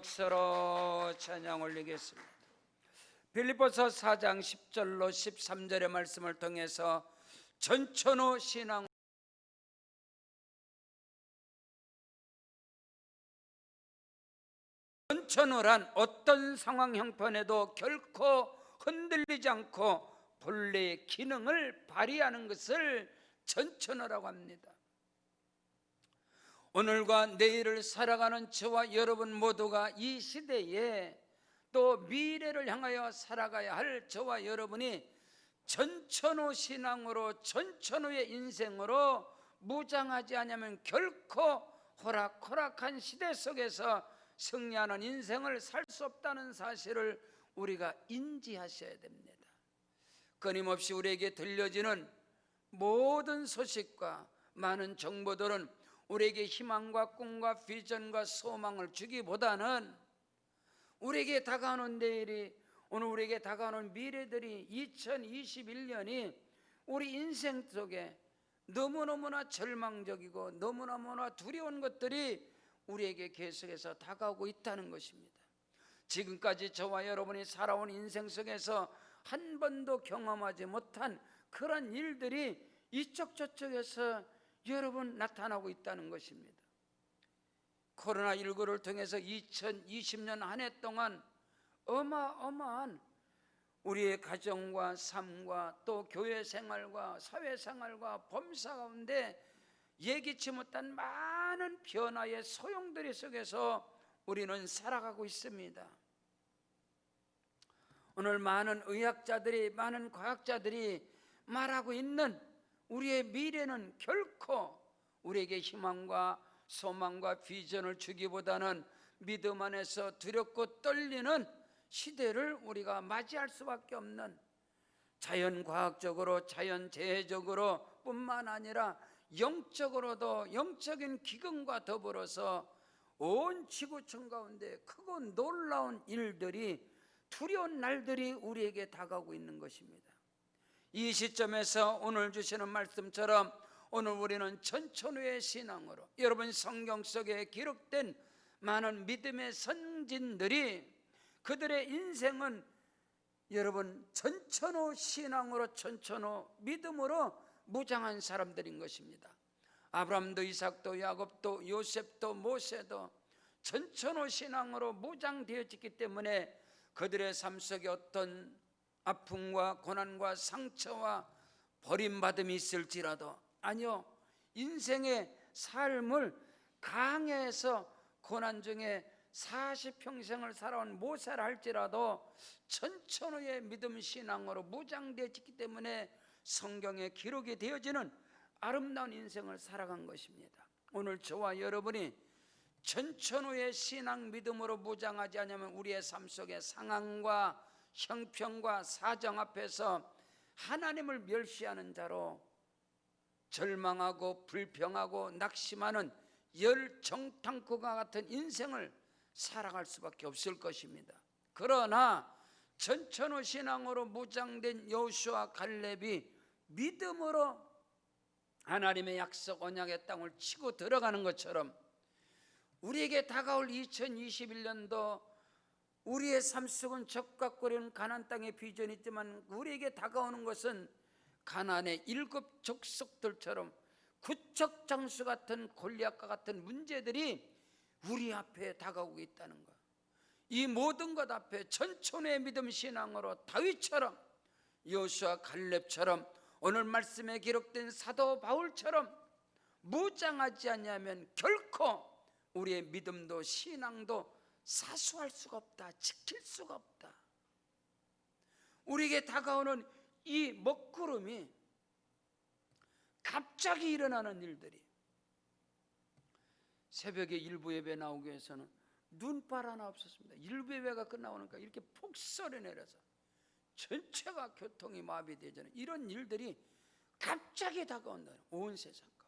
박수로 찬양 올리겠습니다. 빌립보서 4장 10절로 13절의 말씀을 통해서 전천후 신앙, 전천후란 어떤 상황 형편에도 결코 흔들리지 않고 본래의 기능을 발휘하는 것을 전천후라고 합니다. 오늘과 내일을 살아가는 저와 여러분 모두가 이 시대에 또 미래를 향하여 살아가야 할 저와 여러분이 전천후 신앙으로 전천후의 인생으로 무장하지 않으면 결코 호락호락한 시대 속에서 승리하는 인생을 살 수 없다는 사실을 우리가 인지하셔야 됩니다. 끊임없이 우리에게 들려지는 모든 소식과 많은 정보들은 우리에게 희망과 꿈과 비전과 소망을 주기보다는 우리에게 다가오는 내일이, 오늘 우리에게 다가오는 미래들이 2021년이 우리 인생 속에 너무너무나 절망적이고 너무너무나 두려운 것들이 우리에게 계속해서 다가오고 있다는 것입니다. 지금까지 저와 여러분이 살아온 인생 속에서 한 번도 경험하지 못한 그런 일들이 이쪽 저쪽에서 여러분 나타나고 있다는 것입니다. 코로나19를 통해서 2020년 한 해 동안 어마어마한 우리의 가정과 삶과 또 교회 생활과 사회 생활과 범사 가운데 예기치 못한 많은 변화의 소용돌이 속에서 우리는 살아가고 있습니다. 오늘 많은 의학자들이, 많은 과학자들이 말하고 있는 우리의 미래는 결코 우리에게 희망과 소망과 비전을 주기보다는 믿음 안에서 두렵고 떨리는 시대를 우리가 맞이할 수밖에 없는, 자연과학적으로 자연재해적으로 뿐만 아니라 영적으로도 영적인 기근과 더불어서 온 지구촌 가운데 크고 놀라운 일들이, 두려운 날들이 우리에게 다가오고 있는 것입니다. 이 시점에서 오늘 주시는 말씀처럼 오늘 우리는 전천후의 신앙으로, 여러분 성경 속에 기록된 많은 믿음의 선진들이 그들의 인생은 여러분 전천후 신앙으로, 전천후 믿음으로 무장한 사람들인 것입니다. 아브라함도 이삭도 야곱도 요셉도 모세도 전천후 신앙으로 무장되어졌기 때문에 그들의 삶 속에 어떤 아픔과 고난과 상처와 버림받음이 있을지라도, 아니요, 인생의 삶을 강해서 고난 중에 40평생을 살아온 모세라 할지라도 전천후의 믿음 신앙으로 무장되어졌기 때문에 성경에 기록이 되어지는 아름다운 인생을 살아간 것입니다. 오늘 저와 여러분이 전천후의 신앙 믿음으로 무장하지 않으면 우리의 삶 속의 상황과 형편과 사정 앞에서 하나님을 멸시하는 자로 절망하고 불평하고 낙심하는 열정탕구가 같은 인생을 살아갈 수밖에 없을 것입니다. 그러나 전천후 신앙으로 무장된 여호수아 갈렙이 믿음으로 하나님의 약속 언약의 땅을 치고 들어가는 것처럼 우리에게 다가올 2021년도 우리의 삶 속은 적각거리는 가나안 땅의 비전이 있지만 우리에게 다가오는 것은 가나안의 7 족속들처럼 구척장수 같은 골리앗과 같은 문제들이 우리 앞에 다가오고 있다는 것. 이 모든 것 앞에 전천후의 믿음 신앙으로 다윗처럼, 여호수아 갈렙처럼, 오늘 말씀에 기록된 사도 바울처럼 무장하지 않으면 결코 우리의 믿음도 신앙도 사수할 수가 없다, 지킬 수가 없다. 우리에게 다가오는 이 먹구름이, 갑자기 일어나는 일들이, 새벽에 일부 예배 나오기 위해서는 눈발 하나 없었습니다. 일부 예배가 끝나오니까 이렇게 폭설이 내려서 전체가 교통이 마비되는 이런 일들이 갑자기 다가온다는, 온 세상 가운데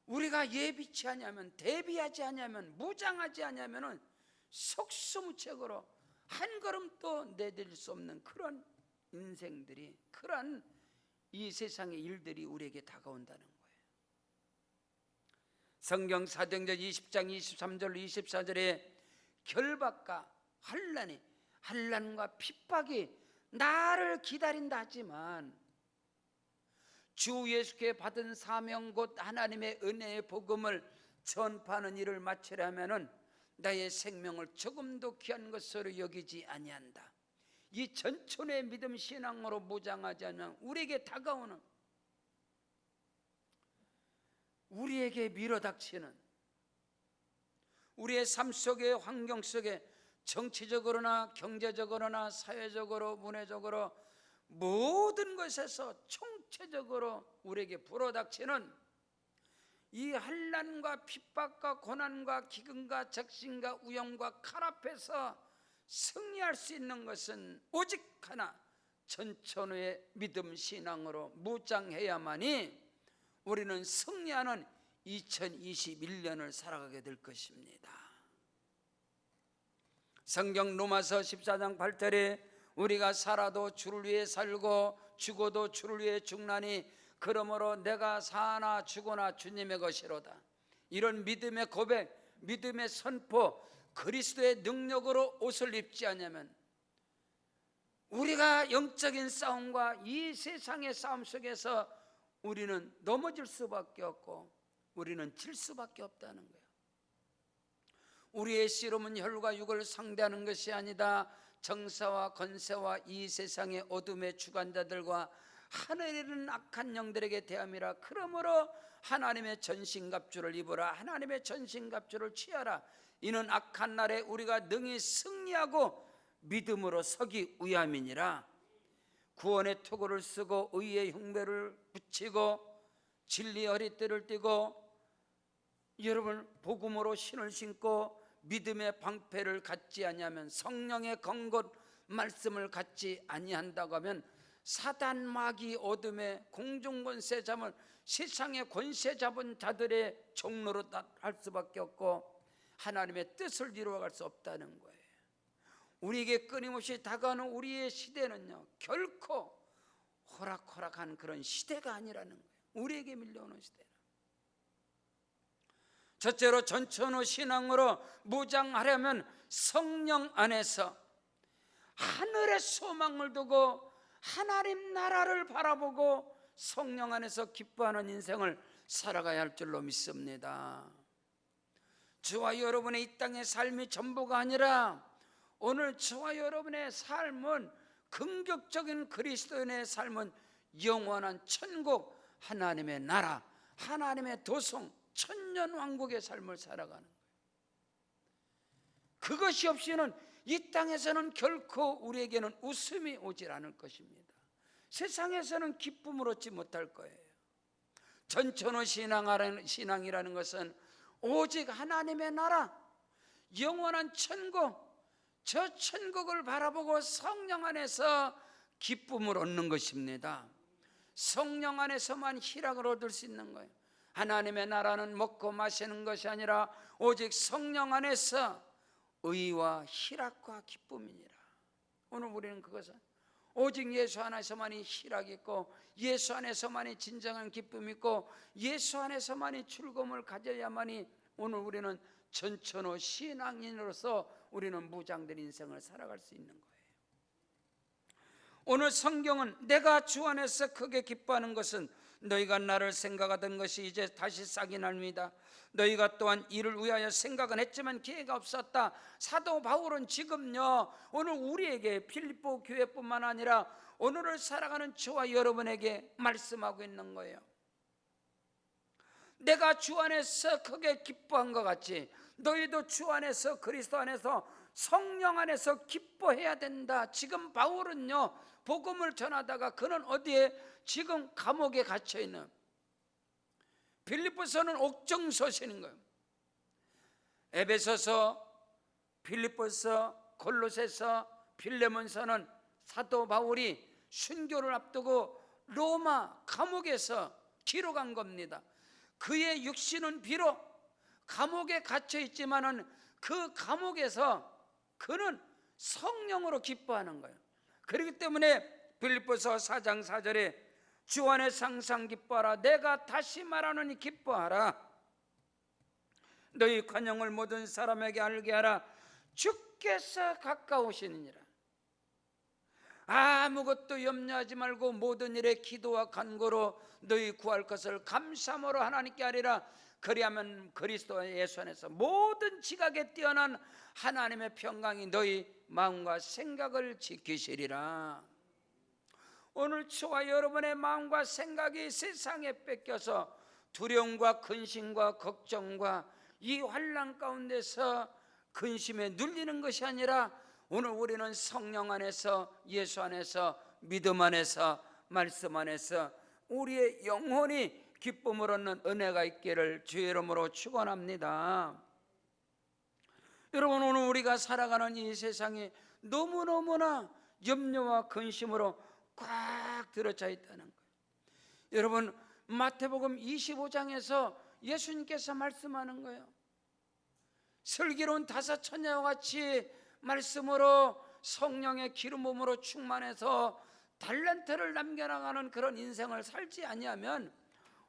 우리가 예비치 않으면, 대비하지 않으면, 무장하지 않으면 속수무책으로 한 걸음도 내딜 수 없는 그런 인생들이, 그런 이 세상의 일들이 우리에게 다가온다는 거예요. 성경 사도행전 20장 23절 24절에 결박과 환난과 핍박이 나를 기다린다 하지만 주 예수께 받은 사명 곧 하나님의 은혜의 복음을 전파하는 일을 마치려면은 나의 생명을 조금도 귀한 것으로 여기지 아니한다. 이 전천의 믿음 신앙으로 무장하지 않으면 우리에게 다가오는, 우리에게 밀어닥치는, 우리의 삶 속의 환경 속에 정치적으로나 경제적으로나 사회적으로 문화적으로 모든 것에서 총체적으로 우리에게 불어닥치는 이 환난과 핍박과 고난과 기근과 적신과 위험과 칼 앞에서 승리할 수 있는 것은 오직 하나, 전천후의 믿음 신앙으로 무장해야만이 우리는 승리하는 2021년을 살아가게 될 것입니다. 성경 로마서 14장 8절에 우리가 살아도 주를 위해 살고 죽어도 주를 위해 죽나니 그러므로 내가 사나 죽으나 주님의 것이로다. 이런 믿음의 고백, 믿음의 선포, 그리스도의 능력으로 옷을 입지 않으면 우리가 영적인 싸움과 이 세상의 싸움 속에서 우리는 넘어질 수밖에 없고 우리는 질 수밖에 없다는 거예요. 우리의 씨름은 혈과 육을 상대하는 것이 아니다. 정사와 권세와 이 세상의 어둠의 주관자들과 하늘에 있는 악한 영들에게 대함이라. 그러므로 하나님의 전신갑주를 입으라. 하나님의 전신갑주를 취하라. 이는 악한 날에 우리가 능히 승리하고 믿음으로 서기 위함이니라. 구원의 투구를 쓰고 의의 흉배를 붙이고 진리의 허리띠를 띠고 여러분 복음으로 신을 신고 믿음의 방패를 갖지 아니하면, 성령의 건곧 말씀을 갖지 아니한다고 하면 사단 마귀 어둠의 공중권세 잡은 세상의 권세 잡은 자들의 종로로 할 수밖에 없고 하나님의 뜻을 이루어갈 수 없다는 거예요. 우리에게 끊임없이 다가오는 우리의 시대는요 결코 호락호락한 그런 시대가 아니라는 거예요. 우리에게 밀려오는 시대는 첫째로 전천후 신앙으로 무장하려면 성령 안에서 하늘의 소망을 두고 하나님 나라를 바라보고 성령 안에서 기뻐하는 인생을 살아가야 할 줄로 믿습니다. 저와 여러분의 이 땅의 삶이 전부가 아니라 오늘 저와 여러분의 삶은, 긍격적인 그리스도인의 삶은 영원한 천국, 하나님의 나라, 하나님의 도성, 천년왕국의 삶을 살아가는 거예요. 그것이 없이는 이 땅에서는 결코 우리에게는 웃음이 오질 않을 것입니다. 세상에서는 기쁨을 얻지 못할 거예요. 전천후 신앙이라는 것은 오직 하나님의 나라, 영원한 천국, 저 천국을 바라보고 성령 안에서 기쁨을 얻는 것입니다. 성령 안에서만 희락을 얻을 수 있는 거예요. 하나님의 나라는 먹고 마시는 것이 아니라 오직 성령 안에서 의와 희락과 기쁨이니라. 오늘 우리는 그것은 오직 예수 안에서만이 희락이 있고 예수 안에서만이 진정한 기쁨이 있고 예수 안에서만이 즐거움을 가져야만이 오늘 우리는 전천후 신앙인으로서 우리는 무장된 인생을 살아갈 수 있는 거예요. 오늘 성경은 내가 주 안에서 크게 기뻐하는 것은 너희가 나를 생각하던 것이 이제 다시 싹이 납니다. 너희가 또한 이를 위하여 생각은 했지만 기회가 없었다. 사도 바울은 지금요 오늘 우리에게 필리포 교회뿐만 아니라 오늘을 살아가는 저와 여러분에게 말씀하고 있는 거예요. 내가 주 안에서 크게 기뻐한 것 같이 너희도 주 안에서, 그리스도 안에서, 성령 안에서 기뻐해야 된다. 지금 바울은요 복음을 전하다가 그는 어디에 지금 감옥에 갇혀있는, 빌립보서는 옥정서시는 거예요. 에베소서, 빌립보서, 골로새서, 빌레몬서는 사도 바울이 순교를 앞두고 로마 감옥에서 기록한 겁니다. 그의 육신은 비록 감옥에 갇혀 있지만은 그 감옥에서 그는 성령으로 기뻐하는 거예요. 그렇기 때문에 빌립보서 4장 4절에 주 안에 항상 기뻐하라. 내가 다시 말하노니 기뻐하라. 너희 관용을 모든 사람에게 알게 하라. 주께서 가까우시니라. 아무것도 염려하지 말고 모든 일에 기도와 간구로 너희 구할 것을 감사함으로 하나님께 하리라. 그리하면 그리스도 예수 안에서 모든 지각에 뛰어난 하나님의 평강이 너희 마음과 생각을 지키시리라. 오늘 저와 여러분의 마음과 생각이 세상에 뺏겨서 두려움과 근심과 걱정과 이 환난 가운데서 근심에 눌리는 것이 아니라 오늘 우리는 성령 안에서, 예수 안에서, 믿음 안에서, 말씀 안에서 우리의 영혼이 기쁨을 얻는 은혜가 있기를 주의 이름으로 축원합니다. 여러분, 오늘 우리가 살아가는 이 세상이 너무너무나 염려와 근심으로 꽉 들어차 있다는 거예요. 여러분, 마태복음 25장에서 예수님께서 말씀하는 거예요. 슬기로운 다섯 처녀와 같이 말씀으로 성령의 기름 부음으로 충만해서 달란트를 남겨나가는 그런 인생을 살지 아니하면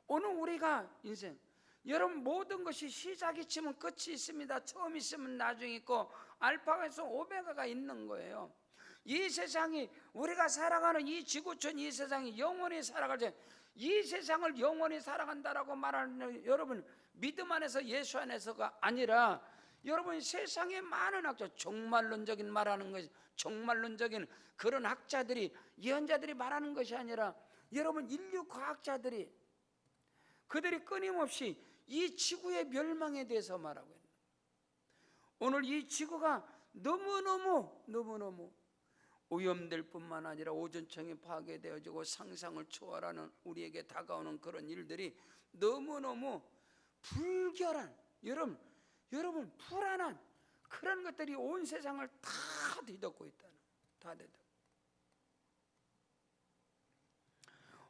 오늘 우리가 인생, 여러분, 모든 것이 시작이 있으면 끝이 있습니다. 처음 있으면 나중이 있고 알파에서 오메가가 있는 거예요. 이 세상이, 우리가 살아가는 이 지구촌, 이 세상이 영원히 살아갈 때, 이 세상을 영원히 살아간다라고 말하는, 여러분, 믿음 안에서 예수 안에서가 아니라 여러분, 세상에 많은 학자, 종말론적인 말하는 것이, 종말론적인 그런 학자들이, 예언자들이 말하는 것이 아니라 여러분, 인류 과학자들이, 그들이 끊임없이 이 지구의 멸망에 대해서 말하고 있는 거예요. 오늘 이 지구가 너무너무 오염될 뿐만 아니라 오존층이 파괴되어지고 상상을 초월하는, 우리에게 다가오는 그런 일들이 너무너무 불결한, 여러분 불안한 그런 것들이 온 세상을 다 뒤덮고 있다는, 다 뒤덮고.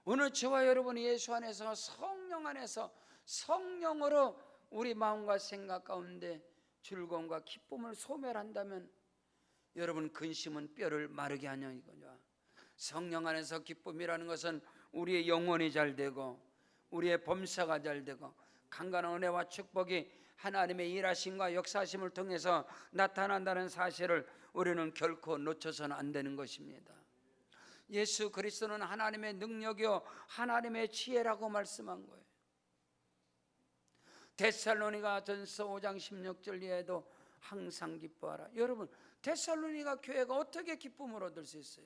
오늘 저와 여러분이 예수 안에서, 성령 안에서, 성령으로 우리 마음과 생각 가운데 즐거움과 기쁨을 소멸한다면 여러분, 근심은 뼈를 마르게 하냐 이거죠. 성령 안에서 기쁨이라는 것은 우리의 영혼이 잘 되고 우리의 범사가 잘 되고 강간한 은혜와 축복이 하나님의 일하심과 역사하심을 통해서 나타난다는 사실을 우리는 결코 놓쳐서는 안 되는 것입니다. 예수 그리스도는 하나님의 능력이요 하나님의 지혜라고 말씀한 거예요. 데살로니가 전서 5장 16절 이하에도 항상 기뻐하라. 여러분, 데살로니가 교회가 어떻게 기쁨을 얻을 수 있어요?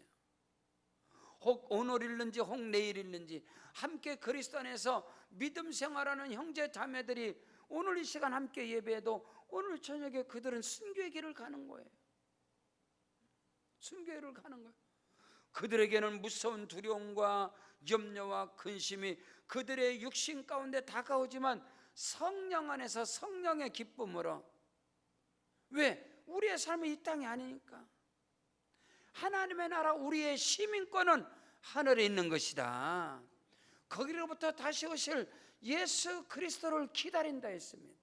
혹 오늘 있는지 혹 내일 있는지 함께 그리스도 안에서 믿음 생활하는 형제 자매들이 오늘 이 시간 함께 예배해도 오늘 저녁에 그들은 순교의 길을 가는 거예요. 순교의 길을 가는 거예요. 그들에게는 무서운 두려움과 염려와 근심이 그들의 육신 가운데 다가오지만 성령 안에서 성령의 기쁨으로, 왜? 우리의 삶이 이 땅이 아니니까. 하나님의 나라, 우리의 시민권은 하늘에 있는 것이다. 거기로부터 다시 오실 예수 그리스도를 기다린다 했습니다.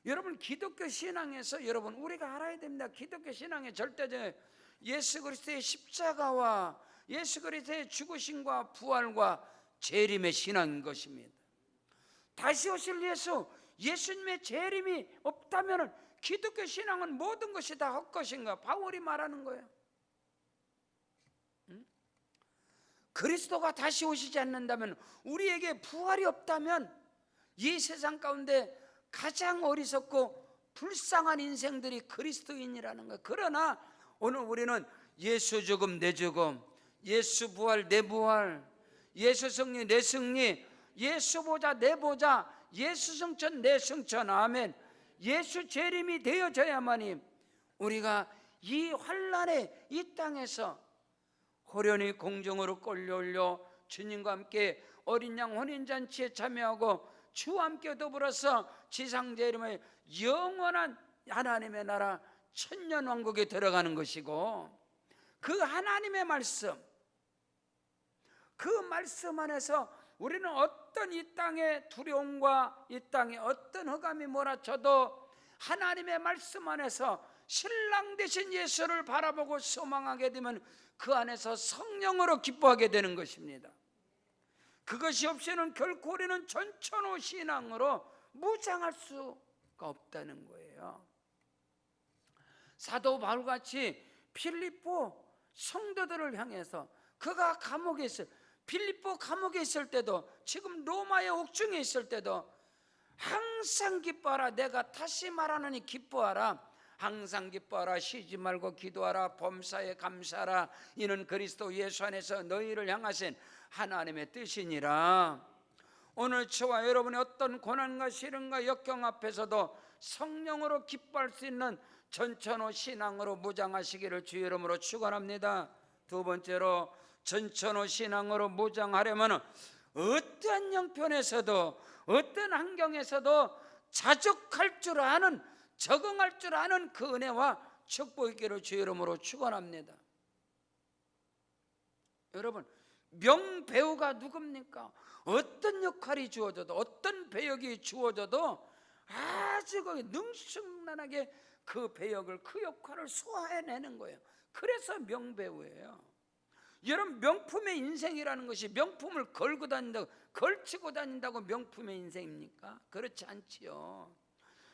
여러분, 기독교 신앙에서 여러분 우리가 알아야 됩니다. 기독교 신앙의 절대적인 예수 그리스도의 십자가와 예수 그리스도의 죽으심과 부활과 재림의 신앙인 것입니다. 다시 오실 예수님의 재림이 없다면 기독교 신앙은 모든 것이 다 헛것인가? 바울이 말하는 거예요. 그리스도가 다시 오시지 않는다면, 우리에게 부활이 없다면 이 세상 가운데 가장 어리석고 불쌍한 인생들이 그리스도인이라는 거예요. 그러나 오늘 우리는 예수 죽음 내 죽음, 예수 부활 내 부활, 예수 승리 내 승리, 예수 보좌 내 보좌, 예수 승천 내 승천, 아멘. 예수 재림이 되어져야만이 우리가 이 환난의 이 땅에서 호련히 공중으로 끌려올려 주님과 함께 어린 양 혼인잔치에 참여하고 주와 함께 더불어서 지상재림의 영원한 하나님의 나라 천년왕국에 들어가는 것이고, 그 하나님의 말씀, 그 말씀 안에서 우리는 어떤 이 땅의 두려움과 이 땅의 어떤 흑암이 몰아쳐도 하나님의 말씀 안에서 신랑 되신 예수를 바라보고 소망하게 되면 그 안에서 성령으로 기뻐하게 되는 것입니다. 그것이 없이는 결코 우리는 전천후 신앙으로 무장할 수 없다는 거예요. 사도 바울같이 필리포 성도들을 향해서 그가 감옥에 있을, 필리포 감옥에 있을 때도, 지금 로마의 옥중에 있을 때도 항상 기뻐하라. 내가 다시 말하노니 기뻐하라. 항상 기뻐하라. 쉬지 말고 기도하라. 범사에 감사하라. 이는 그리스도 예수 안에서 너희를 향하신 하나님의 뜻이니라. 오늘 저와 여러분의 어떤 고난과 시련과 역경 앞에서도 성령으로 기뻐할 수 있는 전천후 신앙으로 무장하시기를 주의 이름으로 축원합니다. 두 번째로, 전천후 신앙으로 무장하려면 어떠한 형편에서도, 어떤 환경에서도 자족할 줄 아는, 적응할 줄 아는 그 은혜와 축복이 있기를 주의 이름으로 축원합니다. 여러분, 명배우가 누굽니까? 어떤 역할이 주어져도, 어떤 배역이 주어져도 아주 능숙난하게 그 배역을, 그 역할을 소화해내는 거예요. 그래서 명배우예요. 여러분, 명품의 인생이라는 것이 명품을 걸고 다닌다고, 걸치고 다닌다고 명품의 인생입니까? 그렇지 않지요.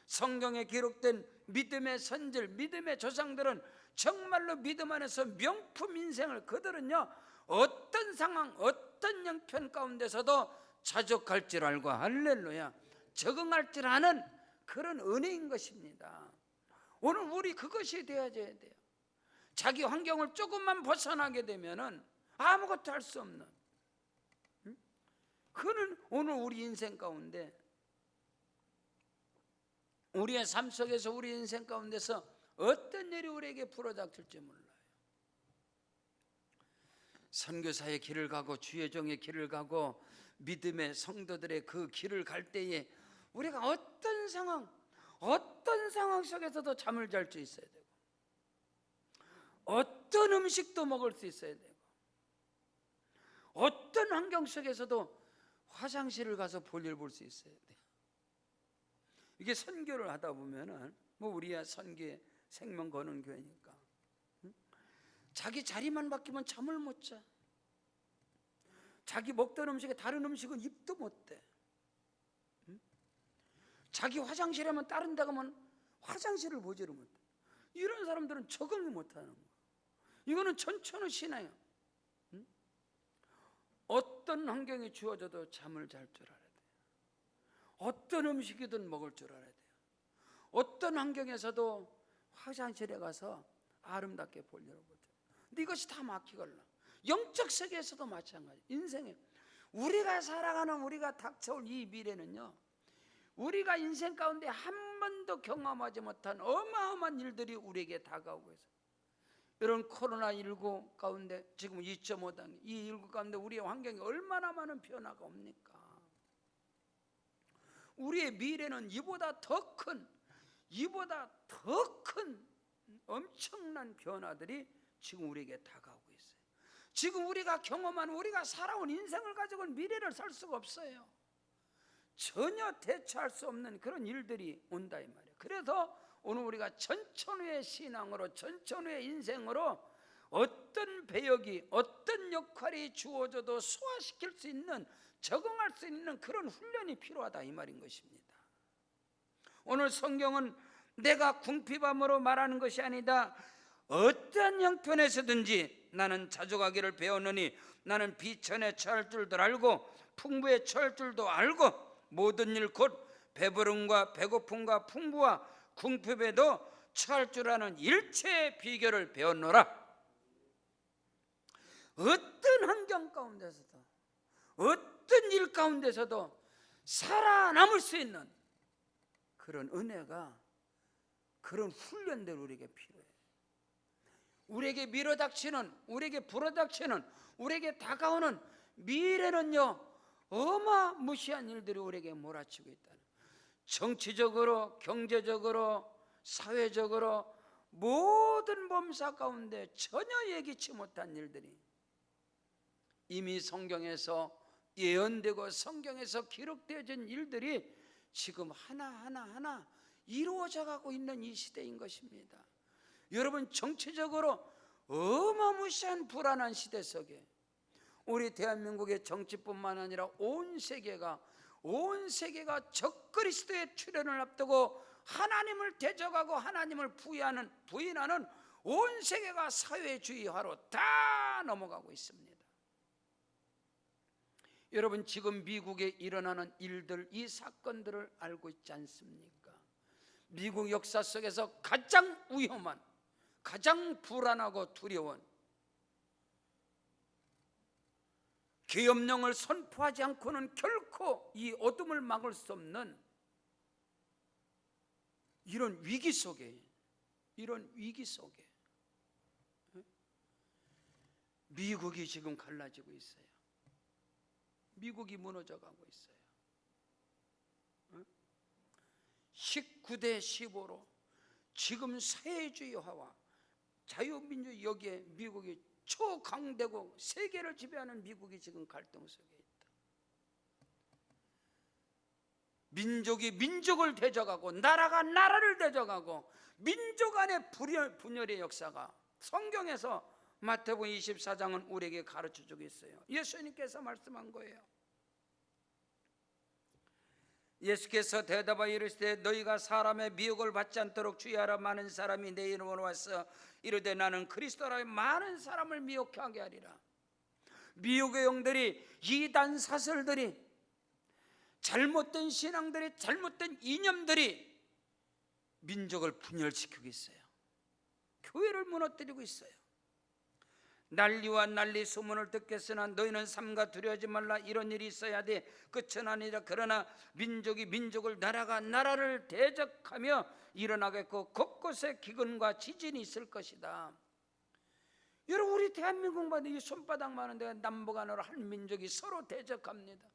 성경에 기록된 믿음의 선질, 믿음의 조상들은 정말로 믿음 안에서 명품 인생을, 그들은요 어떤 상황, 어떤 형편 가운데서도 자족할 줄 알고, 할렐루야, 적응할 줄 아는 그런 은혜인 것입니다. 오늘 우리 그것이 되어야 돼요. 자기 환경을 조금만 벗어나게 되면은 아무것도 할 수 없는, 그는 오늘 우리 인생 가운데, 우리의 삶 속에서, 우리 인생 가운데서 어떤 일이 우리에게 불어닥칠지 몰라요. 선교사의 길을 가고 주의 종의 길을 가고 믿음의 성도들의 그 길을 갈 때에 우리가 어떤 상황, 어떤 상황 속에서도 잠을 잘 수 있어야 되고, 어떤 음식도 먹을 수 있어야 되고, 어떤 환경 속에서도 화장실을 가서 볼일 볼 수 있어야 돼요. 이게 선교를 하다 보면은, 우리야 선교에 생명 거는 교회니까, 자기 자리만 바뀌면 잠을 못 자. 자기 먹던 음식에 다른 음식은 입도 못 대. 자기 화장실에만 다른 데 가면 화장실을 보지를 못해. 이런 사람들은 적응을 못하는 거야. 이거는 전천후 신앙이야. 어떤 환경이 주어져도 잠을 잘 줄 알아야 돼요. 어떤 음식이든 먹을 줄 알아야 돼요. 어떤 환경에서도 화장실에 가서 아름답게 보려고 보죠. 근데 이것이 다 막히걸라. 영적 세계에서도 마찬가지. 인생에 우리가 살아가는, 우리가 닥쳐올 이 미래는요, 우리가 인생 가운데 한 번도 경험하지 못한 어마어마한 일들이 우리에게 다가오고 있어요. 이런 코로나19 가운데 지금 2.5단계, 이 19 가운데 우리의 환경에 얼마나 많은 변화가 옵니까? 우리의 미래는 이보다 더 큰, 엄청난 변화들이 지금 우리에게 다가오고 있어요. 지금 우리가 경험한, 우리가 살아온 인생을 가지고는 미래를 살 수가 없어요. 전혀 대처할 수 없는 그런 일들이 온다 이 말이에요. 그래서 오늘 우리가 전천후의 신앙으로, 전천후의 인생으로 어떤 배역이, 어떤 역할이 주어져도 소화시킬 수 있는, 적응할 수 있는 그런 훈련이 필요하다 이 말인 것입니다. 오늘 성경은 내가 궁핍함으로 말하는 것이 아니다. 어떠한 형편에서든지 나는 자족하기를 배웠느니 나는 비천에 처할 줄도 알고 풍부에 처할 줄도 알고 모든 일 곧 배부름과 배고픔과 풍부와 궁핍에도 처할 줄 아는 일체의 비결을 배웠노라. 어떤 환경 가운데서도, 어떤 일 가운데서도 살아남을 수 있는 그런 은혜가, 그런 훈련들 우리에게 필요해요. 우리에게 밀어닥치는, 우리에게 불어닥치는, 우리에게 다가오는 미래는요, 어마무시한 일들이 우리에게 몰아치고 있다는, 정치적으로, 경제적으로, 사회적으로 모든 범사 가운데 전혀 예기치 못한 일들이 이미 성경에서 예언되고 성경에서 기록되어진 일들이 지금 하나하나 이루어져 가고 있는 이 시대인 것입니다. 여러분, 정치적으로 어마무시한 불안한 시대 속에 우리 대한민국의 정치뿐만 아니라 온 세계가 적그리스도의 출현을 앞두고 하나님을 대적하고 하나님을 부인하는 온 세계가 사회주의화로 다 넘어가고 있습니다. 여러분, 지금 미국에 일어나는 일들, 이 사건들을 알고 있지 않습니까? 미국 역사 속에서 가장 위험한, 가장 불안하고 두려운, 계엄령을 선포하지 않고는 결코 이 어둠을 막을 수 없는 이런 위기 속에 미국이 지금 갈라지고 있어요. 미국이 무너져 가고 있어요. 19대 15로 지금 사회주의화와 자유민주, 여기에 미국이 초강대국, 세계를 지배하는 미국이 지금 갈등 속에 있다. 민족이 민족을 대적하고 나라가 나라를 대적하고 민족 간의 분열의 역사가 성경에서 마태복음 24장은 우리에게 가르쳐주고 있어요. 예수님께서 말씀한 거예요. 예수께서 대답하여 이르시되 너희가 사람의 미혹을 받지 않도록 주의하라. 많은 사람이 내 이름으로 와서 이르되 나는 그리스도라 많은 사람을 미혹하게 하리라. 미혹의 영들이, 이단 사설들이, 잘못된 신앙들이, 잘못된 이념들이 민족을 분열시키고 있어요. 교회를 무너뜨리고 있어요. 난리와 난리 소문을 듣겠으나 너희는 삼가 두려워하지 말라. 이런 일이 있어야 돼. 끝은 아니라. 그러나 민족이 민족을, 나라가 나라를 대적하며 일어나겠고 곳곳에 기근과 지진이 있을 것이다. 여러분, 우리 대한민국만 이 손바닥만한 데가 남북한으로 한 민족이 서로 대적합니다.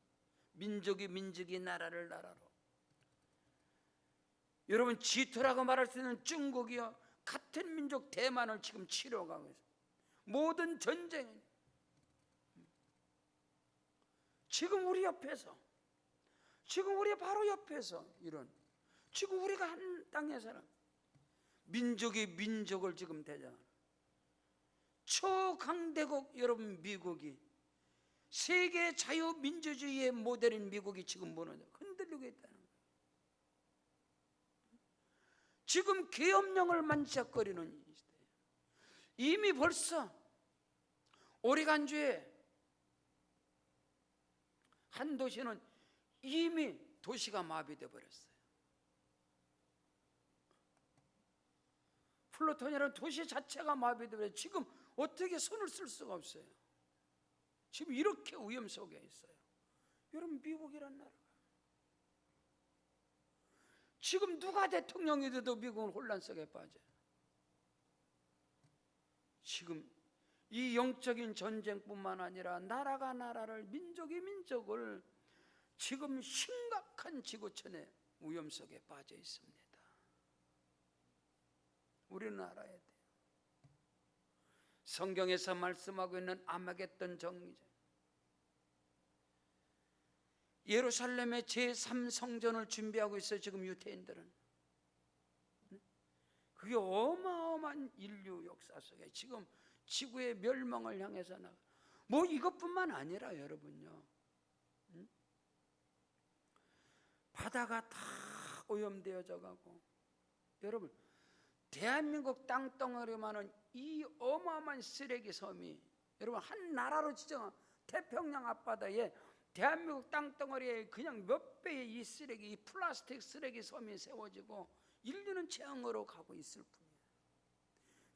민족이 나라를 나라로. 여러분, G2라고 말할 수 있는 중국이요, 같은 민족 대만을 지금 치러가고 있어요. 모든 전쟁 지금 우리 옆에서, 지금 우리 바로 옆에서 이런, 지금 우리가 한 땅에 사는 민족이 민족을 지금 대장하는 초강대국, 여러분, 미국이 세계 자유민주주의의 모델인 미국이 지금 무너져 흔들리고 있다는 거예요. 지금 계엄령을 만지작거리는 이 시대에 이미 벌써 오리간주에 한 도시는 이미 도시가 마비되어 버렸어요. 플루토니아라는 도시 자체가 마비되어 버렸어요. 지금 어떻게 손을 쓸 수가 없어요. 지금 이렇게 위험 속에 있어요. 여러분, 미국이란 나라가 지금 누가 대통령이 돼도 미국은 혼란 속에 빠져요. 지금 이 영적인 전쟁뿐만 아니라 나라가 나라를, 민족이 민족을 지금 심각한 지구촌의 위험 속에 빠져 있습니다. 우리는 알아야 돼요. 성경에서 말씀하고 있는 아마겟돈 정리전, 예루살렘의 제3성전을 준비하고 있어요. 지금 유대인들은. 그게 어마어마한 인류 역사 속에 지금 지구의 멸망을 향해서 나가. 뭐 이것뿐만 아니라 여러분요, 바다가 다 오염되어져 가고, 여러분, 대한민국 땅덩어리만은 이 어마어마한 쓰레기 섬이, 여러분, 한 나라로 지정한 태평양 앞바다에 대한민국 땅덩어리에 그냥 몇 배의 이 쓰레기, 이 플라스틱 쓰레기 섬이 세워지고 인류는 재앙으로 가고 있을 뿐이에요.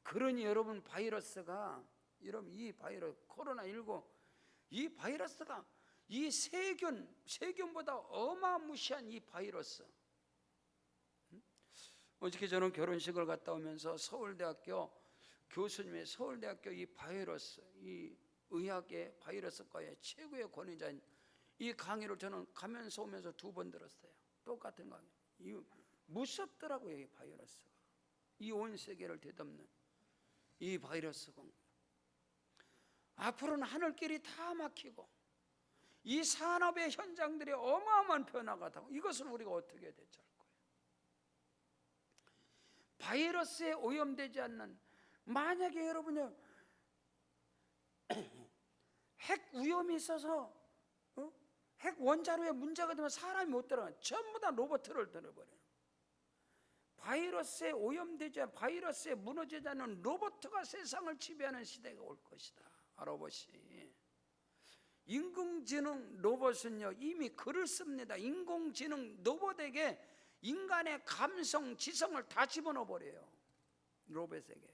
그러니 여러분, 바이러스가, 여러분, 이 바이러스 코로나19, 이 바이러스가 이 세균보다 어마무시한 이 바이러스. 어저께 저는 결혼식을 갔다 오면서 서울대학교 교수님의, 서울대학교 이 바이러스, 이 의학의 바이러스과의 최고의 권위자인 이 강의를 저는 가면서 오면서 2번 들었어요. 똑같은 강의. 이 무섭더라고요. 이 바이러스가, 이 온 세계를 뒤덮는 이 바이러스 공격. 앞으로는 하늘길이 다 막히고 이 산업의 현장들이 어마어마한 변화가 나고, 이것을 우리가 어떻게 대처할 거예요? 바이러스에 오염되지 않는, 만약에 여러분요 핵 위험이 있어서 핵 원자로에 문제가 되면 사람이 못 들어가요. 전부 다 로봇을 들어버려요. 바이러스에 오염되지, 바이러스에 무너지지 않는 로봇가 세상을 지배하는 시대가 올 것이다. 알아보시. 인공지능 로봇은요 이미 글을 씁니다. 인공지능 로봇에게 인간의 감성, 지성을 다 집어넣어 버려요. 로봇에게.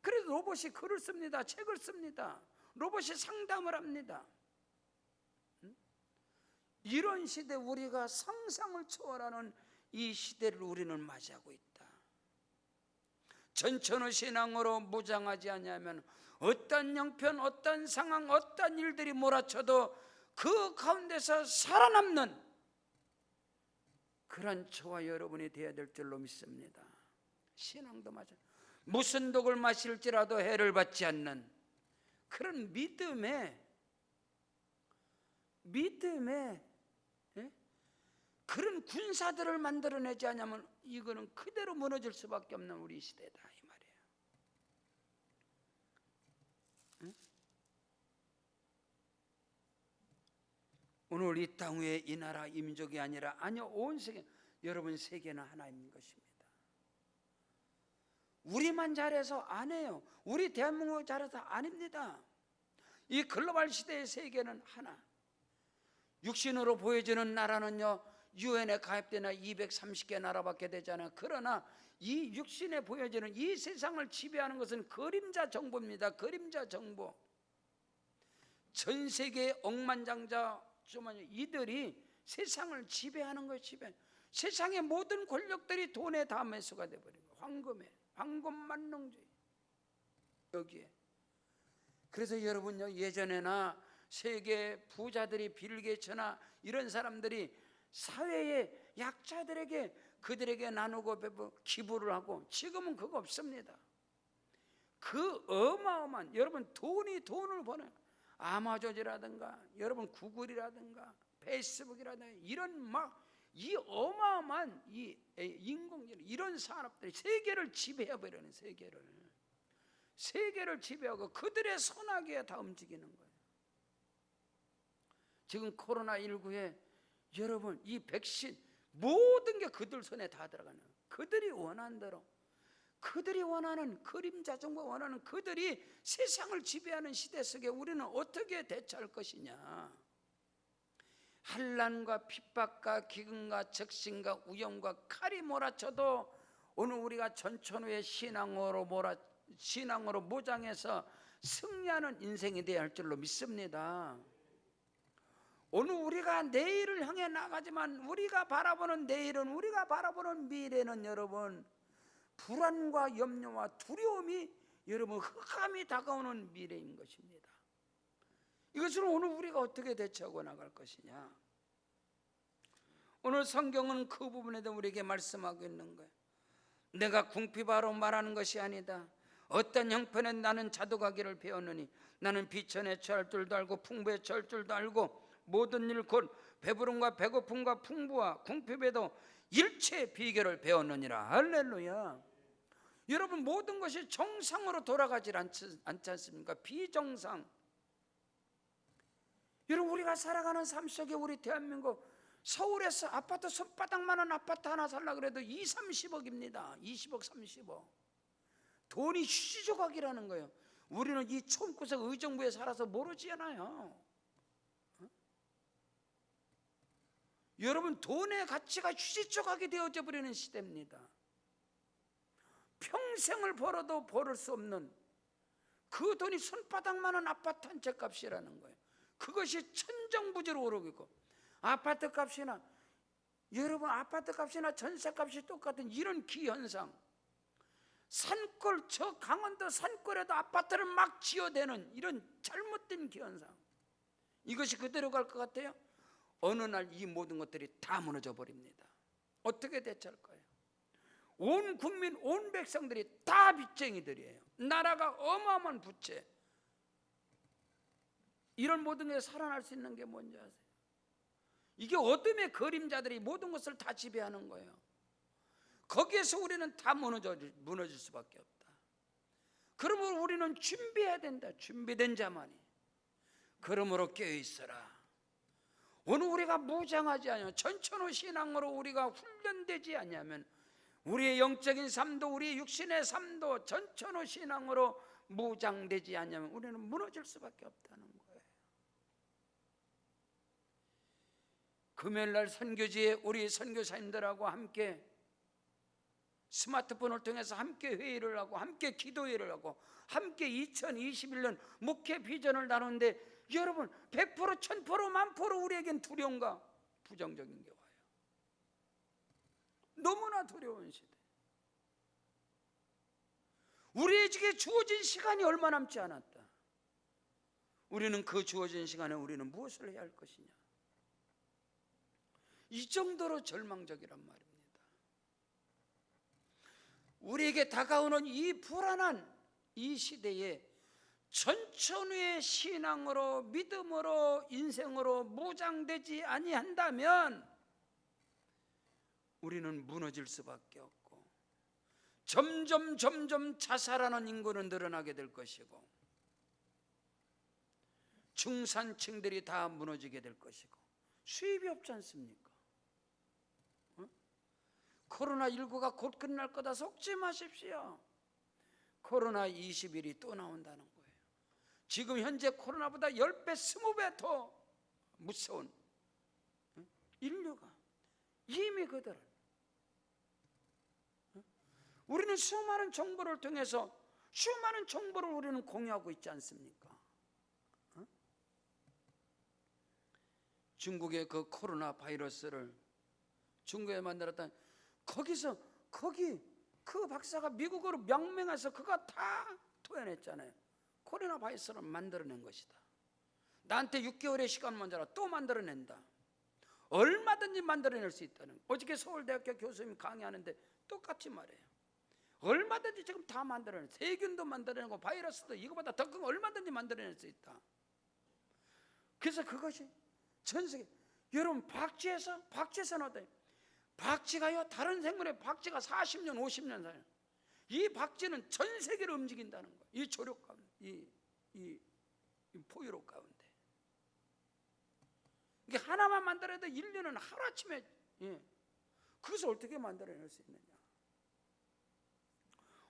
그래서 로봇이 글을 씁니다. 책을 씁니다. 로봇이 상담을 합니다. 이런 시대, 우리가 상상을 초월하는 이 시대를 우리는 맞이하고 있다. 전천후 신앙으로 무장하지 않으면 어떤 형편, 어떤 상황, 어떤 일들이 몰아쳐도 그 가운데서 살아남는 그런 저와 여러분이 되어야 될 줄로 믿습니다. 신앙도 마찬가지. 무슨 독을 마실지라도 해를 받지 않는 그런 믿음의 그런 군사들을 만들어내지 않으면 이거는 그대로 무너질 수밖에 없는 우리 시대다 이 말이에요. 오늘 이 땅 위에 이 나라 이 민족이 아니라 아니요 온 세계, 여러분 세계는 하나인 것입니다. 우리만 잘해서 안 해요. 우리 대한민국이 잘해서 아닙니다. 이 글로벌 시대의 세계는 하나. 육신으로 보여지는 나라는요 유엔에 가입된 230개 나라밖에 되잖아요. 그러나 이 육신에 보여지는 이 세상을 지배하는 것은 그림자 정보입니다. 그림자 정보. 전 세계의 억만장자 이들이 세상을 지배하는 거예요. 세상의 모든 권력들이 돈에 다 매수가 돼버리고, 황금 만능주의 여기에. 그래서 여러분요 예전에나 세계 부자들이 빌 게이츠나 이런 사람들이 사회의 약자들에게 그들에게 나누고 기부를 하고, 지금은 그거 없습니다. 그 어마어마한, 여러분 돈을 버는 아마존이라든가 여러분 구글이라든가 페이스북이라든가 이런 막 이 어마어마한 이 인공지능 이런 산업들이 세계를 지배해버리는, 세계를 지배하고 그들의 손아귀에 다 움직이는 거예요. 지금 코로나19에 여러분 이 백신 모든 게 그들 손에 다 들어가는 거예요. 그들이 원하는 대로, 그들이 원하는 그림자 정보 원하는 그들이 세상을 지배하는 시대 속에 우리는 어떻게 대처할 것이냐. 환난과 핍박과 기근과 적신과 위험과 칼이 몰아쳐도 오늘 우리가 전천후의 신앙으로 무장해서 승리하는 인생이 되어야 할 줄로 믿습니다. 오늘 우리가 내일을 향해 나가지만 우리가 바라보는 내일은, 우리가 바라보는 미래는 여러분 불안과 염려와 두려움이 여러분 흑암이 다가오는 미래인 것입니다. 이것을 오늘 우리가 어떻게 대처하고 나갈 것이냐. 오늘 성경은 그 부분에 대해 우리에게 말씀하고 있는 거예요. 내가 궁핍하러 말하는 것이 아니다. 어떤 형편에 나는 자독하기를 배웠느니 나는 비천에 처할 줄도 알고 풍부에 처할 줄도 알고 모든 일 곧 배부름과 배고픔과 풍부와 궁핍에도 일체의 비결을 배웠느니라. 할렐루야. 여러분 모든 것이 정상으로 돌아가질 않지 않습니까? 비정상. 여러분 우리가 살아가는 삶 속에 우리 대한민국 서울에서 아파트 손바닥만한 아파트 하나 살려고 그래도 20-30억입니다 20억 30억. 돈이 휴지조각이라는 거예요. 우리는 이 촌구석 의정부에 살아서 모르지 않아요. 여러분 돈의 가치가 휴지조각이 되어져 버리는 시대입니다. 평생을 벌어도 벌을 수 없는 그 돈이 손바닥만한 아파트 한 채 값이라는 거예요. 그것이 천정부지로 오르고 있고, 아파트 값이나 여러분 아파트 값이나 전세 값이 똑같은 이런 기현상, 산골 저 강원도 산골에도 아파트를 막 지어대는 이런 잘못된 기현상, 이것이 그대로 갈 것 같아요? 어느 날 이 모든 것들이 다 무너져 버립니다. 어떻게 대처할 거예요? 온 국민, 온 백성들이 다 빚쟁이들이에요. 나라가 어마어마한 부채. 이런 모든 게 살아날 수 있는 게 뭔지 아세요? 이게 어둠의 그림자들이 모든 것을 다 지배하는 거예요. 거기에서 우리는 다 무너질 수밖에 없다. 그러므로 우리는 준비해야 된다. 준비된 자만이. 그러므로 깨어있어라. 오늘 우리가 무장하지 않으면, 전천후 신앙으로 우리가 훈련되지 않으면 우리의 영적인 삶도 우리의 육신의 삶도 전천후 신앙으로 무장되지 않으면 우리는 무너질 수밖에 없다는 거예요. 금요일날 선교지에 우리 선교사님들하고 함께 스마트폰을 통해서 함께 회의를 하고 함께 기도회를 하고 함께 2021년 목회 비전을 나누는데 여러분 100% 1000% 1000% 우리에겐 두려움과 부정적인 게 와요. 너무나 두려운 시대. 우리에게 주어진 시간이 얼마 남지 않았다. 우리는 그 주어진 시간에 우리는 무엇을 해야 할 것이냐. 이 정도로 절망적이란 말입니다. 우리에게 다가오는 이 불안한 이 시대에 전천후의 신앙으로 믿음으로 인생으로 무장되지 아니한다면 우리는 무너질 수밖에 없고 점점 자살하는 인구는 늘어나게 될 것이고 중산층들이 다 무너지게 될 것이고 수입이 없지 않습니까? 코로나19가 곧 끝날 거다 속지 마십시오. 코로나 20일이 또 나온다는 거예요. 지금 현재 코로나보다 10배, 20배 더 무서운 인류가 이미 그들은 우리는 수많은 정보를 통해서 수많은 정보를 우리는 공유하고 있지 않습니까? 중국의 그 코로나 바이러스를 중국에 만들었던 거기 그 박사가 미국으로 명명해서 그가 다 토해냈잖아요. 코로나 바이러스를 만들어낸 것이다. 나한테 6개월의 시간만 줘라. 또 만들어낸다. 얼마든지 만들어낼 수 있다는. 어저께 서울대학교 교수님이 강의하는데 똑같이 말해요. 얼마든지 지금 다 만들어내. 세균도 만들어내고 바이러스도 이거보다 더 큰 거 얼마든지 만들어낼 수 있다. 그래서 그것이 전 세계 여러분 박쥐에서는 어때요? 박쥐가요 다른 생물의 박쥐가 40년 50년 살아요. 이 박쥐는 전 세계를 움직인다는 거예요. 이 조력 가운데 이 포유록 가운데 이게 하나만 만들어도 인류는 하루아침에 그것을 어떻게 만들어낼 수 있느냐.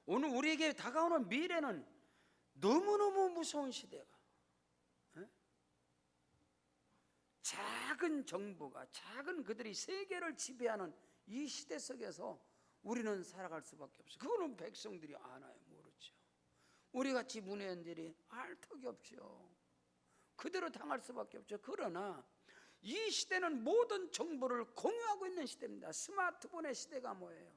오늘 우리에게 다가오는 미래는 너무너무 무서운 시대가 작은 정부가 작은 그들이 세계를 지배하는 이 시대 속에서 우리는 살아갈 수밖에 없어요. 그거는 백성들이 아나요? 모르죠. 우리같이 문외한들이 알 턱이 없죠. 그대로 당할 수밖에 없죠. 그러나 이 시대는 모든 정보를 공유하고 있는 시대입니다. 스마트폰의 시대가 뭐예요?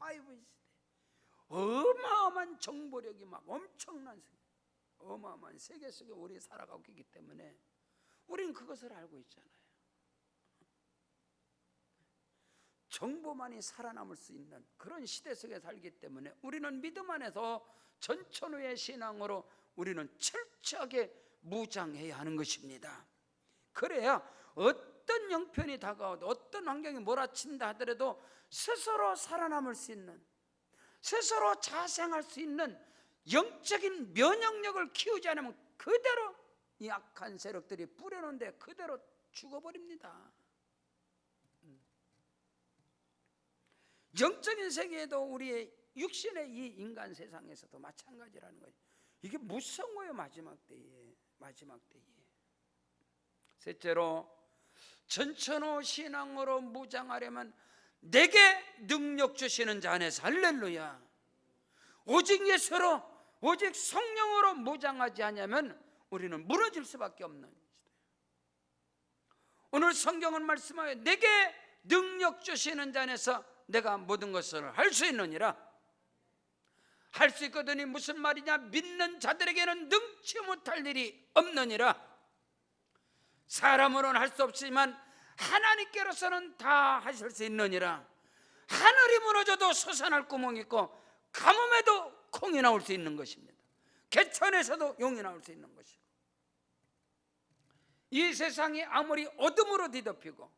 5G 시대. 어마어마한 정보력이 막 엄청난 어마어마한 세계 속에 우리 살아가고 있기 때문에 우리는 그것을 알고 있잖아요. 정보만이 살아남을 수 있는 그런 시대 속에 살기 때문에 우리는 믿음 안에서 전천후의 신앙으로 우리는 철저하게 무장해야 하는 것입니다. 그래야 어떤 형편이 다가와도 어떤 환경이 몰아친다 하더라도 스스로 살아남을 수 있는, 스스로 자생할 수 있는 영적인 면역력을 키우지 않으면 그대로 이 악한 세력들이 뿌려놓은데 그대로 죽어버립니다. 영적인 세계에도 우리의 육신의 이 인간 세상에서도 마찬가지라는 거예요. 이게 무서운 거예요. 마지막 때에. 셋째로 전천후 신앙으로 무장하려면 내게 능력 주시는 자 안에서 할렐루야. 오직 예수로 오직 성령으로 무장하지 않으면 우리는 무너질 수밖에 없는 시대. 오늘 성경은 말씀하여 내게 능력 주시는 자 안에서 내가 모든 것을 할 수 있느니라. 할 수 있거든이 무슨 말이냐? 믿는 자들에게는 능치 못할 일이 없느니라. 사람으로는 할 수 없지만 하나님께로서는 다 하실 수 있느니라. 하늘이 무너져도 솟아날 구멍이 있고 가뭄에도 콩이 나올 수 있는 것입니다. 개천에서도 용이 나올 수 있는 것이고, 이 세상이 아무리 어둠으로 뒤덮이고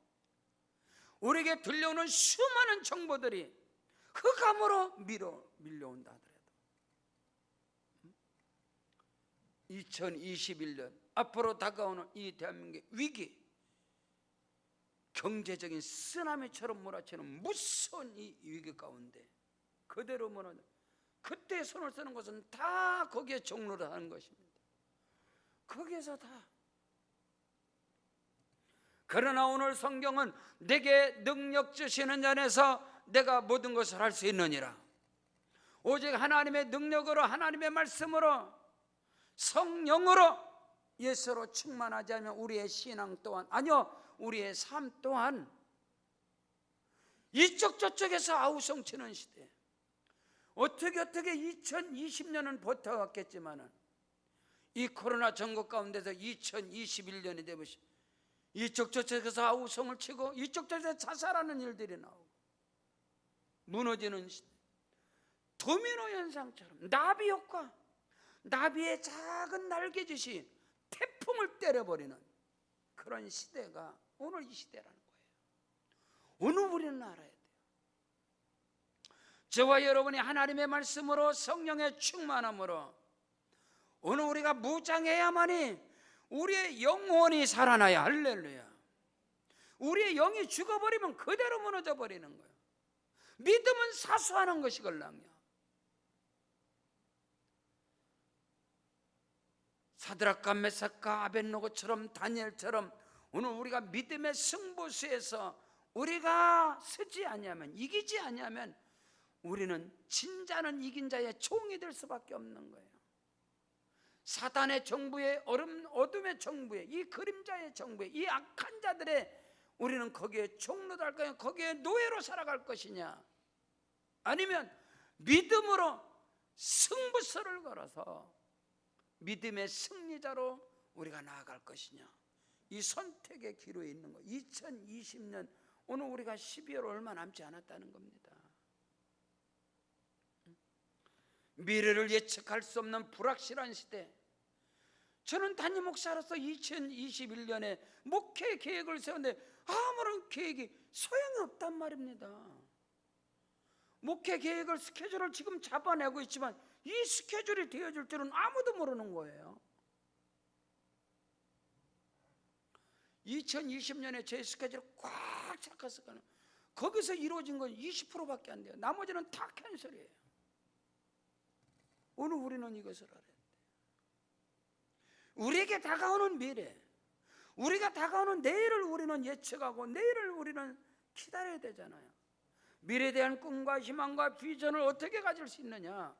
우리에게 들려오는 수많은 정보들이 흑암으로 밀려온다 하더라도 2021년 앞으로 다가오는 이 대한민국의 위기, 경제적인 쓰나미처럼 몰아치는 무서운 이 위기 가운데 그대로 무너져, 그때 손을 쓰는 것은 다 거기에 종로를 하는 것입니다. 거기에서 다. 그러나 오늘 성경은 내게 능력 주시는 자에서 내가 모든 것을 할 수 있느니라. 오직 하나님의 능력으로, 하나님의 말씀으로, 성령으로, 예수로 충만하지 않으면 우리의 신앙 또한, 아니요, 우리의 삶 또한 이쪽 저쪽에서 아우성치는 시대. 어떻게 2020년은 버텨왔겠지만은 이 코로나 전국 가운데서 2021년이 되면 이쪽 저쪽에서 아우성을 치고 이쪽 저쪽에서 자살하는 일들이 나오고 무너지는 시대. 도미노 현상처럼 나비 효과, 나비의 작은 날개짓이 태풍을 때려버리는 그런 시대가 오늘 이 시대라는 거예요. 오늘 우리는 알아야 돼요. 저와 여러분이 하나님의 말씀으로, 성령의 충만함으로 오늘 우리가 무장해야만이 우리의 영혼이 살아나야. 할렐루야. 우리의 영이 죽어버리면 그대로 무너져 버리는 거예요. 믿음은 사수하는 것이걸랑요. 사드락과 메삭과 아벳노고처럼, 다니엘처럼 오늘 우리가 믿음의 승부수에서 우리가 서지 아니하면, 이기지 아니하면 우리는 진짜는 이긴 자의 종이 될 수밖에 없는 거예요. 사단의 정부에, 어둠의 정부에, 이 그림자의 정부에, 이 악한 자들의 우리는 거기에 종로도 할 거냐, 거기에 노예로 살아갈 것이냐, 아니면 믿음으로 승부수를 걸어서 믿음의 승리자로 우리가 나아갈 것이냐, 이 선택의 기로에 있는 거예요. 2020년 오늘 우리가 12월 얼마 남지 않았다는 겁니다. 미래를 예측할 수 없는 불확실한 시대. 저는 담임 목사로서 2021년에 목회 계획을 세웠는데 아무런 계획이 소용이 없단 말입니다. 목회 계획을, 스케줄을 지금 잡아내고 있지만 이 스케줄이 되어질 줄은 아무도 모르는 거예요. 2020년에 제 스케줄을 꽉 잡았을 거는 거기서 이루어진 건 20%밖에 안 돼요. 나머지는 다 캔슬이에요. 오늘 우리는 이것을 알아야 돼요. 우리에게 다가오는 미래, 우리가 다가오는 내일을 우리는 예측하고 내일을 우리는 기다려야 되잖아요. 미래에 대한 꿈과 희망과 비전을 어떻게 가질 수 있느냐?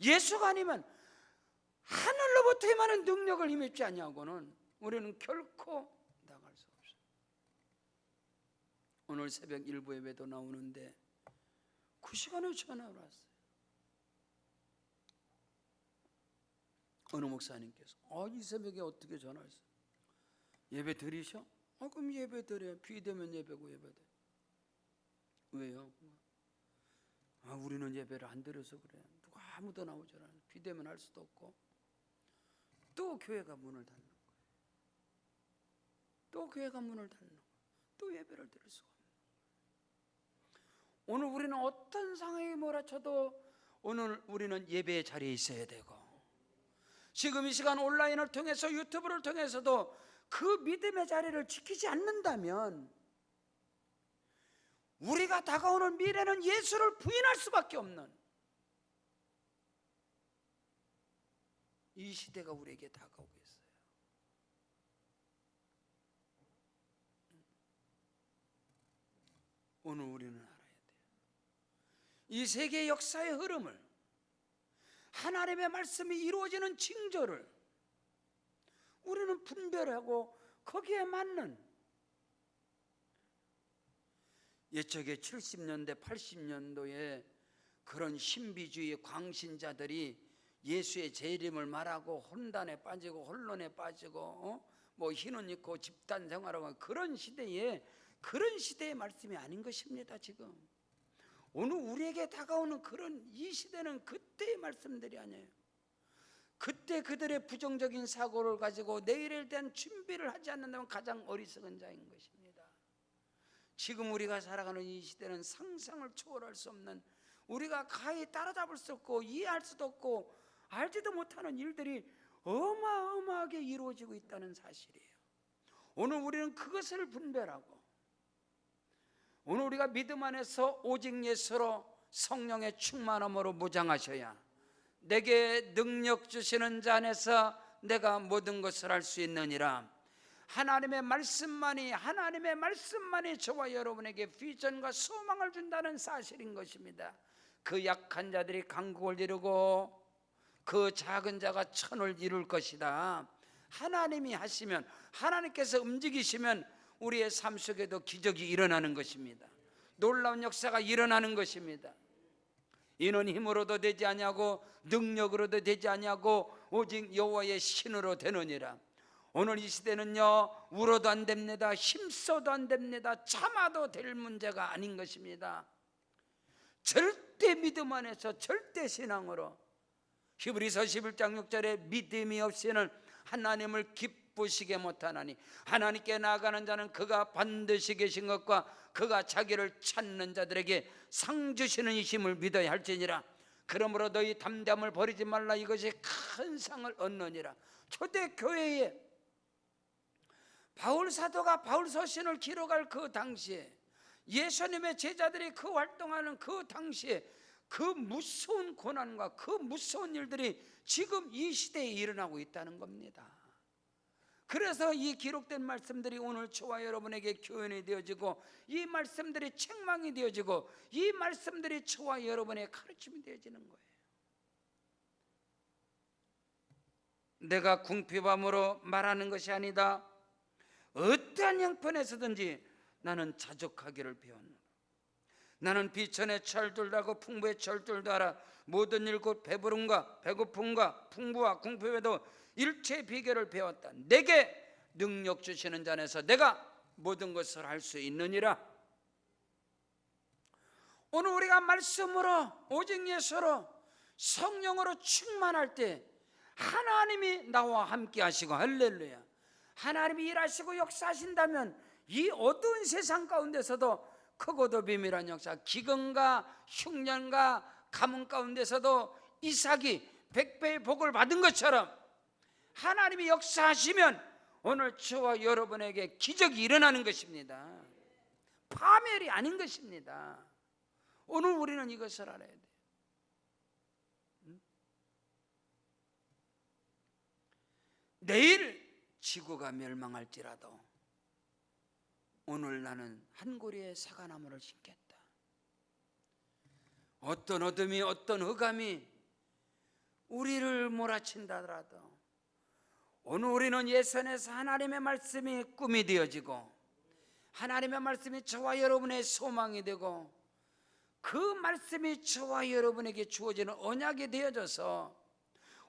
예수가 아니면, 하늘로부터 임하는 능력을 힘입지 아니하고는 우리는 결코 나갈 수 없어요. 오늘 새벽 일부 예배도 나오는데 그 시간에 전화가 왔어요. 어느 목사님께서 이 새벽에 어떻게 전화했어요? 예배 드리셔? 그럼 예배 드려요. 비되면 예배고 예배돼. 왜요? 우리는 예배를 안 드려서 그래. 누가 아무도 나오지 않아. 비되면 할 수도 없고. 또 교회가 문을 닫는 거예요. 또 교회가 문을 닫는 거예요. 또 예배를 드릴 수가 없는 거예요. 오늘 우리는 어떤 상황이 몰아쳐도 오늘 우리는 예배의 자리에 있어야 되고, 지금 이 시간 온라인을 통해서, 유튜브를 통해서도 그 믿음의 자리를 지키지 않는다면 우리가 다가오는 미래는 예수를 부인할 수밖에 없는 이 시대가 우리에게 다가오고 있어요. 오늘 우리는 알아야 돼요. 이 세계 역사의 흐름을, 하나님의 말씀이 이루어지는 징조를 우리는 분별하고 거기에 맞는, 옛적에 70년대 80년도에 그런 신비주의 광신자들이 예수의 재림을 말하고 혼란에 빠지고 혼론에 빠지고 뭐 흰옷 입고 집단 생활하고 그런 시대의 말씀이 아닌 것입니다. 지금 오늘 우리에게 다가오는 그런 이 시대는 그때의 말씀들이 아니에요. 그때 그들의 부정적인 사고를 가지고 내일에 대한 준비를 하지 않는다면 가장 어리석은 자인 것입니다. 지금 우리가 살아가는 이 시대는 상상을 초월할 수 없는, 우리가 가히 따라잡을 수 없고 이해할 수도 없고 알지도 못하는 일들이 어마어마하게 이루어지고 있다는 사실이에요. 오늘 우리는 그것을 분별하고 오늘 우리가 믿음 안에서 오직 예수로 성령의 충만함으로 무장하셔야 내게 능력 주시는 자 안에서 내가 모든 것을 할 수 있느니라. 하나님의 말씀만이 저와 여러분에게 비전과 소망을 준다는 사실인 것입니다. 그 약한 자들이 강국을 이루고 그 작은 자가 천을 이룰 것이다. 하나님이 하시면, 하나님께서 움직이시면 우리의 삶 속에도 기적이 일어나는 것입니다. 놀라운 역사가 일어나는 것입니다. 이는 힘으로도 되지 아니하고 능력으로도 되지 아니하고 오직 여호와의 신으로 되느니라. 오늘 이 시대는요, 울어도 안 됩니다. 힘써도 안 됩니다. 참아도 될 문제가 아닌 것입니다. 절대 믿음 안에서, 절대 신앙으로, 히브리서 11장 6절에 믿음이 없이는 하나님을 기쁘시게 못하나니 하나님께 나아가는 자는 그가 반드시 계신 것과 그가 자기를 찾는 자들에게 상 주시는 이심을 믿어야 할지니라. 그러므로 너희 담대함을 버리지 말라. 이것이 큰 상을 얻느니라. 초대교회에 바울 사도가 바울 서신을 기록할 그 당시에, 예수님의 제자들이 그 활동하는 그 당시에 그 무서운 고난과 그 무서운 일들이 지금 이 시대에 일어나고 있다는 겁니다. 그래서 이 기록된 말씀들이 오늘 저와 여러분에게 교훈이 되어지고, 이 말씀들이 책망이 되어지고, 이 말씀들이 저와 여러분의 가르침이 되어지는 거예요. 내가 궁핍함으로 말하는 것이 아니다. 어떠한 형편에서든지 나는 자족하기를 배웠노라. 나는 비천에 철들다고 풍부에 철들다라. 모든 일 곧 배부름과 배고픔과 풍부와 궁핍에도 일체 비결을 배웠다. 내게 능력 주시는 자 안에서 내가 모든 것을 할 수 있느니라. 오늘 우리가 말씀으로, 오직 예수로, 성령으로 충만할 때 하나님이 나와 함께 하시고, 할렐루야, 하나님이 일하시고 역사하신다면 이 어두운 세상 가운데서도 크고도 비밀한 역사, 기근과 흉년과 가뭄 가운데서도 이삭이 100배의 복을 받은 것처럼 하나님이 역사하시면 오늘 저와 여러분에게 기적이 일어나는 것입니다. 파멸이 아닌 것입니다. 오늘 우리는 이것을 알아야 돼요. 내일 지구가 멸망할지라도 오늘 나는 한 고리의 사과나무를 심겠다. 어떤 어둠이, 어떤 흑암이 우리를 몰아친다 하더라도 오늘 우리는 예선에서 하나님의 말씀이 꿈이 되어지고, 하나님의 말씀이 저와 여러분의 소망이 되고, 그 말씀이 저와 여러분에게 주어지는 언약이 되어져서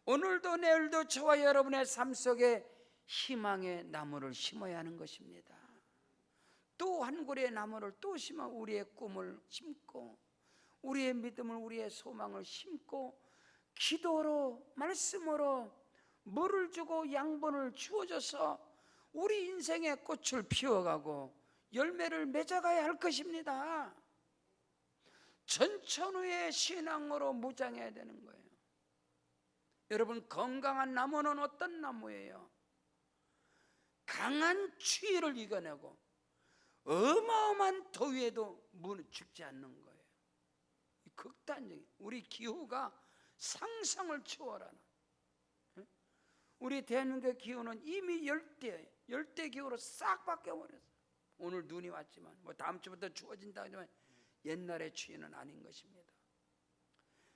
오늘도 내일도 저와 여러분의 삶 속에 희망의 나무를 심어야 하는 것입니다. 또 한 고리의 나무를 또 심어 우리의 꿈을 심고, 우리의 믿음을, 우리의 소망을 심고, 기도로, 말씀으로 물을 주고 양분을 주어줘서 우리 인생의 꽃을 피워가고 열매를 맺어가야 할 것입니다. 전천후의 신앙으로 무장해야 되는 거예요. 여러분, 건강한 나무는 어떤 나무예요? 강한 추위를 이겨내고 어마어마한 더위에도 죽지 않는 거예요. 극단적인, 우리 기후가 상상을 초월하는, 우리 대한민국의 기후는 이미 열대 기후로 싹 바뀌어버렸어요. 오늘 눈이 왔지만 뭐 다음 주부터 추워진다 하지만 옛날의 추위는 아닌 것입니다.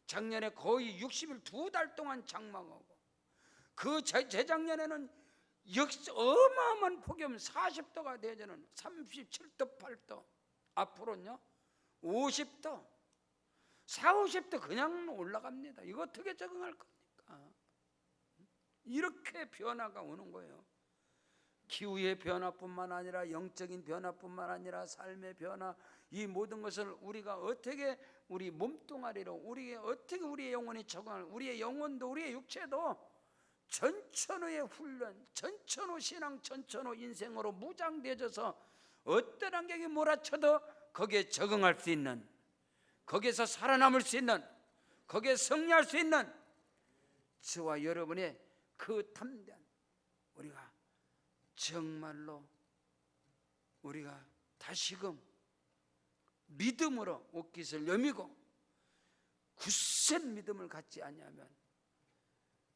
작년에 거의 60일 2달 동안 장마하고, 그 재작년에는 역시 어마어마한 폭염 40도가 되어지는 37도 8도, 앞으로는요 50도 40, 50도 그냥 올라갑니다. 이거 어떻게 적응할 겁니까? 이렇게 변화가 오는 거예요. 기후의 변화뿐만 아니라 영적인 변화뿐만 아니라 삶의 변화, 이 모든 것을 우리가 어떻게 우리 몸뚱아리로, 우리의 어떻게 우리의 영혼이 적응할, 우리의 영혼도 우리의 육체도 전천후의 훈련, 전천후 신앙, 전천후 인생으로 무장되어져서 어떤 환경이 몰아쳐도 거기에 적응할 수 있는, 거기에서 살아남을 수 있는, 거기에 승리할 수 있는 저와 여러분의 그 담대한, 우리가 정말로 우리가 다시금 믿음으로 옷깃을 여미고 굳센 믿음을 갖지 않으면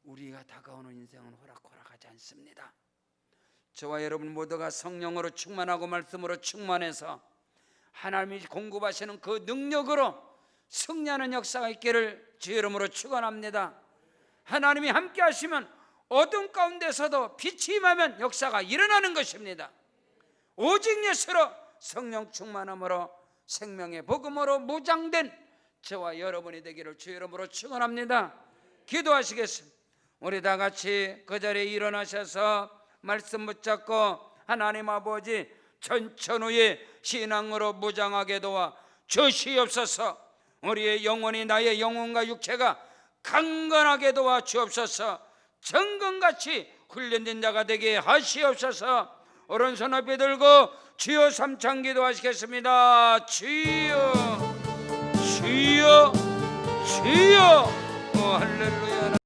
우리가 다가오는 인생은 호락호락하지 않습니다. 저와 여러분 모두가 성령으로 충만하고 말씀으로 충만해서 하나님이 공급하시는 그 능력으로 승리하는 역사가 있기를 주 이름으로 축원합니다. 하나님이 함께 하시면 어둠 가운데서도 빛이 임하면 역사가 일어나는 것입니다. 오직 예수로 성령 충만함으로 생명의 복음으로 무장된 저와 여러분이 되기를 주 이름으로 축원합니다. 기도하시겠습니다. 우리 다 같이 그 자리에 일어나셔서 말씀 붙잡고 하나님 아버지 천천후의 신앙으로 무장하게 도와 주시옵소서. 우리의 영혼이 나의 영혼과 육체가 강건하게 도와 주옵소서. 정금같이 훈련된 자가 되게 하시옵소서. 오른손 앞에 들고 주여 삼창 기도하시겠습니다. 주여 주여 주여. 할렐루야.